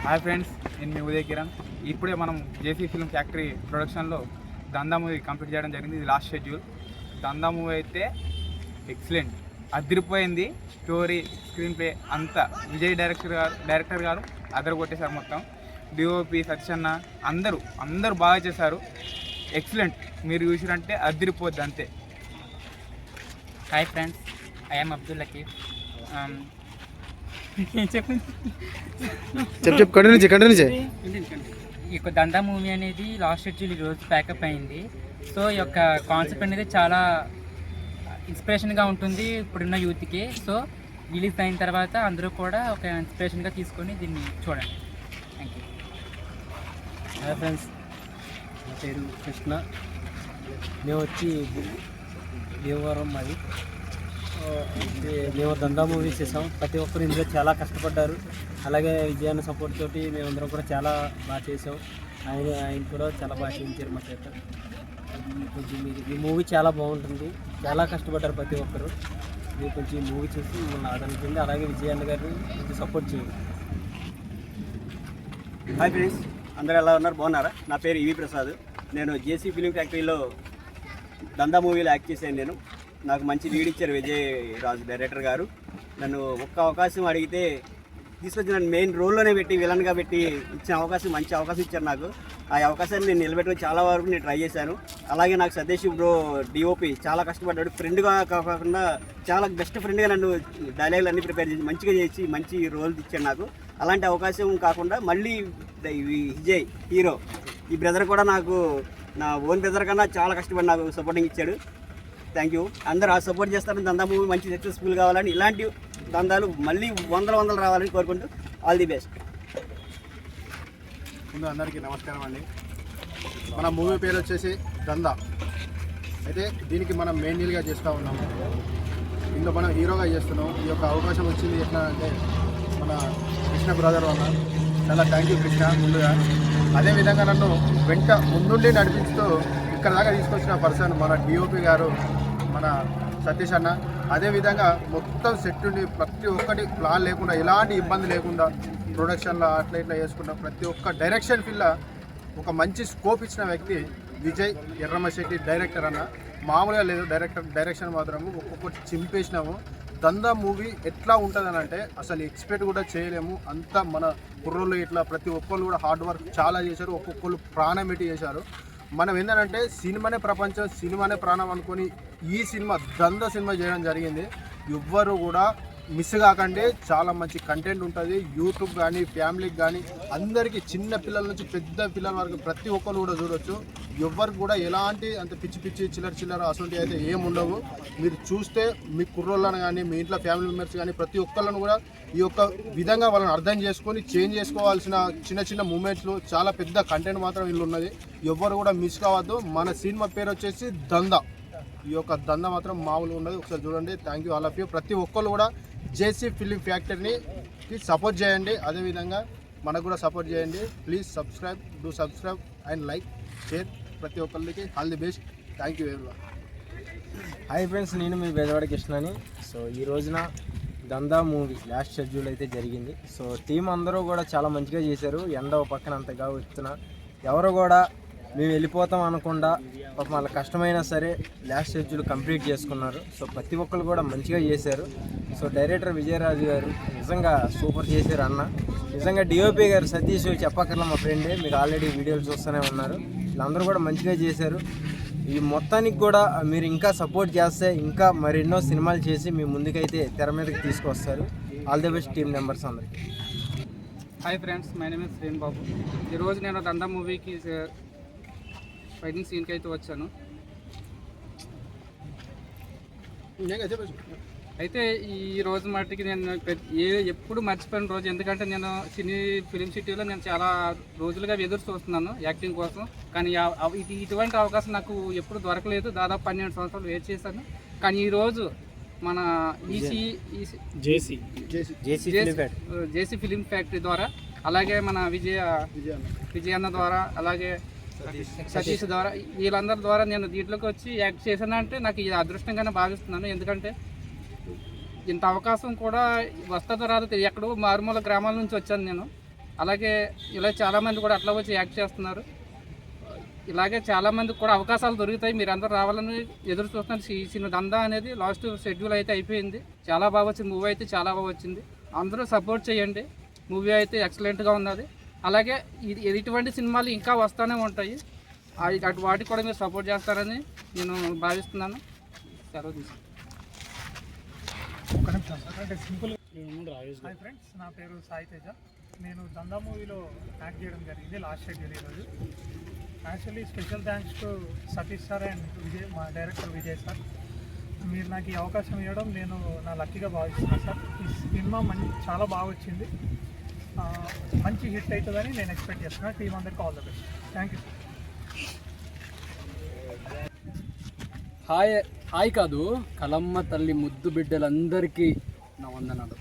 Hi friends, నేను మీ ఉదయ్ కిరణ్. ఇప్పుడే మనం జేసీ ఫిల్మ్ ఫ్యాక్టరీ ప్రొడక్షన్లో దందా మూవీ కంప్లీట్ చేయడం జరిగింది. ఇది లాస్ట్ షెడ్యూల్. దందా మూవీ అయితే ఎక్సలెంట్, అదిరిపోయింది. స్టోరీ, స్క్రీన్ ప్లే అంతా విజయ్ డైరెక్టర్ గారు అదరు కొట్టేశారు మొత్తం. డిఓపి సత్యన్న అందరూ బాగా చేశారు. ఎక్సలెంట్. మీరు చూసిరంటే అదిరిపోద్ది అంతే. Hi friends, I'm Abdul Lakeef. ఈ యొక్క దందా మూవీ అనేది లాస్ట్ షెడ్యూల్ ఈరోజు ప్యాకప్ అయింది. సో ఈ యొక్క కాన్సెప్ట్ అనేది చాలా ఇన్స్పిరేషన్గా ఉంటుంది ఇప్పుడున్న యూత్కి. సో రిలీజ్ అయిన తర్వాత అందరూ కూడా ఒక ఇన్స్పిరేషన్గా తీసుకొని దీన్ని చూడండి. Thank you. హాయ్ ఫ్రెండ్స్, నా పేరు కృష్ణ. మేము వచ్చి దేవవరం మాది. మేము దందా మూవీ చేసాం. ప్రతి ఒక్కరు ఇందులో చాలా కష్టపడ్డారు. అలాగే విజయాన్ని సపోర్ట్ తోటి మేమందరం కూడా చాలా బాగా చేసాం. ఆయన కూడా చాలా బాగా చేయించారు మా చేత. కొంచెం ఈ మూవీ చాలా బాగుంటుంది. చాలా కష్టపడ్డారు ప్రతి ఒక్కరు. మీరు కొంచెం ఈ మూవీ చూసి మిమ్మల్ని ఆదరించండి. అలాగే విజయాన్ని గారిని కొంచెం సపోర్ట్ చేయండి. హాయ్ ఫ్రెండ్స్, అందరూ ఎలా ఉన్నారు? బాగున్నారా? నా పేరు ఈవి ప్రసాద్. నేను జేసీ ఫిలిం ఫ్యాక్టరీలో దందా మూవీలో యాక్ట్ చేశాను. నాకు మంచి లీడ్ ఇచ్చారు విజయ్ రాజు డైరెక్టర్ గారు. నన్ను ఒక్క అవకాశం అడిగితే తీసుకొచ్చి నన్ను మెయిన్ రోల్లోనే పెట్టి విలన్గా పెట్టి ఇచ్చిన అవకాశం, మంచి అవకాశం ఇచ్చారు నాకు. ఆ అవకాశాన్ని నేను నిలబెట్టుకుని చాలా వరకు నేను ట్రై చేశాను. అలాగే నాకు సతీష్ బ్రో డిఓపి చాలా కష్టపడ్డాడు. ఫ్రెండ్గా కాకుండా చాలా బెస్ట్ ఫ్రెండ్గా నన్ను డైలాగులు అన్నీ ప్రిపేర్ చేసి మంచిగా చేసి మంచి రోల్ ఇచ్చాడు నాకు. అలాంటి అవకాశం కాకుండా మళ్ళీ విజయ్ హీరో ఈ బ్రదర్ కూడా నాకు నా ఓన్ బ్రదర్ కన్నా చాలా కష్టపడి నాకు సపోర్టింగ్ ఇచ్చాడు. Thank you. అందరూ ఆ సపోర్ట్ చేస్తారని దందా మూవీ మంచి సక్సెస్ఫుల్ కావాలని, ఇలాంటి దందాలు మళ్ళీ వందలు రావాలని కోరుకుంటూ ఆల్ ది బెస్ట్. ముందు అందరికీ నమస్కారం అండి. మన మూవీ పేరు వచ్చేసి దందా. అయితే దీనికి మనం మెయిన్ లీడ్గా చేస్తూ ఉన్నాము. ఇందులో మనం హీరోగా చేస్తున్నాం. ఈ యొక్క అవకాశం వచ్చింది ఎట్లా అంటే మన కృష్ణ బ్రదర్ వల్ల. చాలా థ్యాంక్ యూ కృష్ణ ముందుగా. అదేవిధంగా నన్ను వెంట ముందుండి నడిపిస్తూ ఇక్కడ దాకా తీసుకొచ్చిన పర్సన్ మన డిఓపి గారు, మన సతీష్ అన్న. అదేవిధంగా మొత్తం సెట్ ఉండి ప్రతి ఒక్కటి ప్లాన్ లేకుండా, ఎలాంటి ఇబ్బంది లేకుండా ప్రొడక్షన్లో అట్లా ఇట్లా చేసుకుంటా ప్రతి ఒక్క డైరెక్షన్ ఫీల్డ్లో ఒక మంచి స్కోప్ ఇచ్చిన వ్యక్తి విజయ్ ఎర్రమశెట్టి డైరెక్టర్ అన్న. మామూలుగా లేదు డైరెక్షన్ మాత్రము ఒక్కొక్కటి చింపేసినాము. దందా మూవీ ఎట్లా ఉంటుందని అంటే అసలు ఎక్స్పెక్ట్ కూడా చేయలేము. అంతా మన కుర్రోళ్ళు ఇట్లా ప్రతి ఒక్కళ్ళు కూడా హార్డ్ వర్క్ చాలా చేశారు. ఒక్కొక్కళ్ళు ప్రాణం పెట్టి చేశారు. మనం ఏంటంటే సినిమానే ప్రపంచం, సినిమానే ప్రాణం అనుకొని ఈ సినిమా దందా సినిమా చేయడం జరిగింది. ఎవ్వరు కూడా మిస్ కాకండి. చాలా మంచి కంటెంట్ ఉంటుంది. యూట్యూబ్ కానీ ఫ్యామిలీకి కానీ అందరికీ, చిన్న పిల్లల నుంచి పెద్ద పిల్లల వరకు ప్రతి ఒక్కరు కూడా చూడొచ్చు. ఎవ్వరికి కూడా ఎలాంటి అంత పిచ్చి చిల్లర అసలు అయితే ఏముండవు. మీరు చూస్తే మీ కుర్రోళ్ళని కానీ మీ ఇంట్లో ఫ్యామిలీ మెంబర్స్ కానీ ప్రతి ఒక్కళ్ళను కూడా ఈ యొక్క విధంగా వాళ్ళని అర్థం చేసుకొని చేంజ్ చేసుకోవాల్సిన చిన్న మూమెంట్స్లో చాలా పెద్ద కంటెంట్ మాత్రం ఇల్లు ఉన్నది. ఎవ్వరు కూడా మిస్ కావద్దు. మన సినిమా పేరు వచ్చేసి దందా. ఈ యొక్క దందా మాత్రం మామూలుగా ఉండదు. ఒకసారి చూడండి. Thank you all of you. ప్రతి ఒక్కళ్ళు కూడా జేసీ ఫిలిం ఫ్యాక్టరీని సపోర్ట్ చేయండి. అదేవిధంగా మనకు కూడా సపోర్ట్ చేయండి. Please subscribe and like, share. ప్రతి ఒక్కరికి all the best. Thank you everyone. Hi friends, నేను మీ బెజవాడ కృష్ణని. సో ఈ రోజున దందా మూవీ లాస్ట్ షెడ్యూల్ అయితే జరిగింది. సో టీం అందరూ కూడా చాలా మంచిగా చేశారు. ఎండ పక్కన అంతగా వస్తున్నా ఎవరు కూడా మేము వెళ్ళిపోతాం అనకుండా పాపం వాళ్ళ కష్టమైనా సరే లాస్ట్ షెడ్యూల్ కంప్లీట్ చేసుకున్నారు. సో ప్రతి ఒక్కరు కూడా మంచిగా చేశారు. సో డైరెక్టర్ విజయరాజు గారు నిజంగా సూపర్ చేశారు అన్న. నిజంగా డిఓపి గారు సతీష్ చెప్పక్కర్లా మా ఫ్రెండే, మీకు ఆల్రెడీ వీడియోలు చూస్తూనే ఉన్నారు. వీళ్ళందరూ కూడా మంచిగా చేశారు. ఈ మొత్తానికి కూడా మీరు ఇంకా సపోర్ట్ చేస్తే ఇంకా మరెన్నో సినిమాలు చేసి మీ ముందుకైతే తెర మీదకి తీసుకొస్తారు. All the best team members అందరికి. Hi friends, my name is Sreen Babu. ఈరోజు నేను దందా మూవీకి ఫైటింగ్ సీన్కి అయితే వచ్చాను. అయితే ఈ రోజు మట్టికి నేను ఎప్పుడు మర్చిపోయిన రోజు. ఎందుకంటే నేను ఫిలిం సిటీలో నేను చాలా రోజులుగా ఎదురు చూస్తున్నాను యాక్టింగ్ కోసం. కానీ ఇటువంటి అవకాశం నాకు ఎప్పుడు దొరకలేదు. దాదాపు 12 సంవత్సరాలు వెయిట్ చేశాను. కానీ ఈరోజు మన జేసీ ఫిలిం ఫ్యాక్టరీ ద్వారా, అలాగే మన విజయన్న ద్వారా, అలాగే సతీష్ ద్వారా, వీళ్ళందరి ద్వారా నేను దీంట్లోకి వచ్చి యాక్ట్ చేశానంటే నాకు ఇది అదృష్టంగానే భావిస్తున్నాను. ఎందుకంటే ఇంత అవకాశం కూడా వస్తుందో రాదో, ఎక్కడో మారుమూల గ్రామాల నుంచి వచ్చాను నేను. అలాగే ఇలా చాలామంది కూడా అట్లా వచ్చి యాక్ట్ చేస్తున్నారు. ఇలాగే చాలామందికి కూడా అవకాశాలు దొరుకుతాయి, మీరు అందరూ రావాలని ఎదురు చూస్తున్నారు. ఈ సినిమా దందా అనేది లాస్ట్ షెడ్యూల్ అయితే అయిపోయింది. చాలా బాగా వచ్చింది, మూవీ అయితే చాలా బాగా వచ్చింది. అందరూ సపోర్ట్ చేయండి, మూవీ అయితే ఎక్సలెంట్గా ఉన్నది. అలాగే ఇటువంటి సినిమాలు ఇంకా వస్తూనే ఉంటాయి, అటు వాటికి కూడా మీరు సపోర్ట్ చేస్తారని నేను భావిస్తున్నాను. సెలవు తీసుకుంటాను. హాయ్ ఫ్రెండ్స్, నా పేరు సాయి తేజ. నేను దందా మూవీలో యాక్ట్ చేయడం జరిగింది లాస్ట్ షెడ్యూల్ ఈరోజు. Actually special thanks to Satish sir and Vijay, మా డైరెక్టర్ విజయ్ సార్. మీరు నాకు ఈ అవకాశం ఇవ్వడం నేను నా లక్కీగా భావిస్తున్నాను సార్. ఈ సినిమా చాలా బాగా వచ్చింది, మంచి హిట్ అవుతుందని నేను ఎక్స్పెక్ట్ చేస్తున్నాను. టీం అందరికీ all the best. Thank you. Hi కాదు, కలమ్మ తల్లి ముద్దు బిడ్డలందరికీ నా వందనాలు.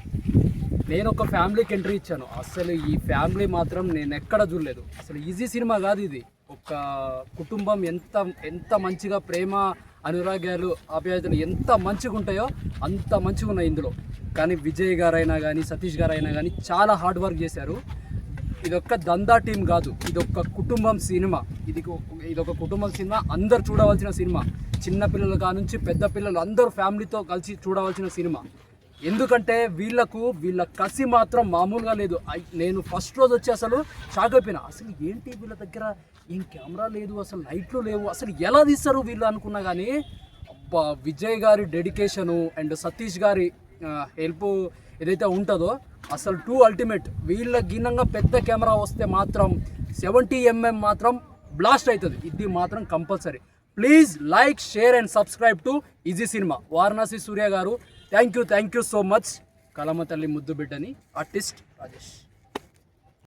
నేను ఒక ఫ్యామిలీకి ఎంట్రీ ఇచ్చాను. అసలు ఈ ఫ్యామిలీ మాత్రం నేను ఎక్కడ చూడలేదు. అసలు ఈజీ సినిమా కాదు ఇది. ఒక కుటుంబం ఎంత మంచిగా ప్రేమ, అనురాగాలు, ఆప్యాయతలు ఎంత మంచిగా ఉంటాయో అంత మంచిగా ఉన్నాయి ఇందులో. కానీ విజయ్ గారైనా కానీ సతీష్ గారైనా కానీ చాలా హార్డ్ వర్క్ చేశారు. ఇదొక్క దందా టీం కాదు, ఇదొక కుటుంబం సినిమా. ఇదొక కుటుంబం సినిమా, అందరు చూడవలసిన సినిమా. చిన్నపిల్లలు కానుంచి పెద్ద పిల్లలు అందరూ ఫ్యామిలీతో కలిసి చూడవలసిన సినిమా. ఎందుకంటే వీళ్ళ కసి మాత్రం మామూలుగా లేదు. నేను ఫస్ట్ రోజు వచ్చి అసలు షాక్ అయిపోయినా. అసలు ఏంటి వీళ్ళ దగ్గర ఏం కెమెరా లేదు, అసలు లైట్లు లేవు, అసలు ఎలా తీస్తారు వీళ్ళు అనుకున్నా. కానీ అబ్బా, విజయ్ గారి డెడికేషను అండ్ సతీష్ గారి హెల్ప్ ఏదైతే ఉంటుందో అసలు టూ అల్టిమేట్. వీళ్ళ గిన్నంగా పెద్ద కెమెరా వస్తే మాత్రం 70mm మాత్రం బ్లాస్ట్ అవుతుంది. ఇది మాత్రం compulsory. Please like, share and subscribe to easy cinema. Varanasi Surya garu, thank you so much. Kalamma తల్లి ముద్దు బిడ్డని ఆర్టిస్ట్ రాజేష్.